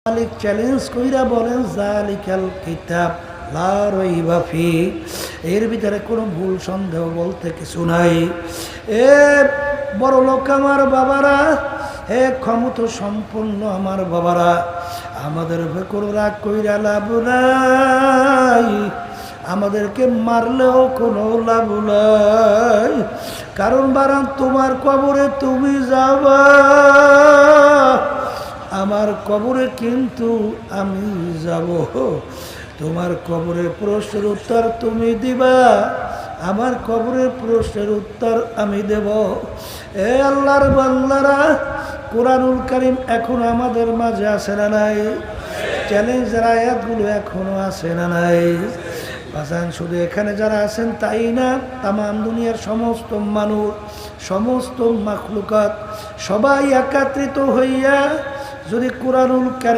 মালিক challenge কইরা বলেন জালিকাল কিতাব লা রাইবা ফি, এর ভিতরে কোনো ভুল সন্দেহ বলতে কিছু নাই। এ বড় লোক আমার বাবারা, হে ক্ষমতা সম্পন্ন আমার বাবারা, আমাদের উপরে কোনো রাগ কইরা লাভ নাই, আমাদেরকে মারলেও কোনো লাভ নাই। কারণ বারান তোমার কবরে তুমি যাবা, আমার কবরে কিন্তু আমি যাব। তোমার কবরের প্রশ্নের উত্তর তুমি দিবা, আমার কবরের প্রশ্নের উত্তর আমি দেব। এ আল্লাহর বান্দারা, কোরআনুল কারীম এখন আমাদের মাঝে আছে না নাই? চ্যালেঞ্জের আয়াতগুলো এখনো আছে না নাই? বাজান শুধু এখানে যারা আছেন তাই না, তামাম দুনিয়ার সমস্ত মানুষ, সমস্ত মাখলুকাত সবাই একত্রিত হইয়া যদি কোরআনুল কারীম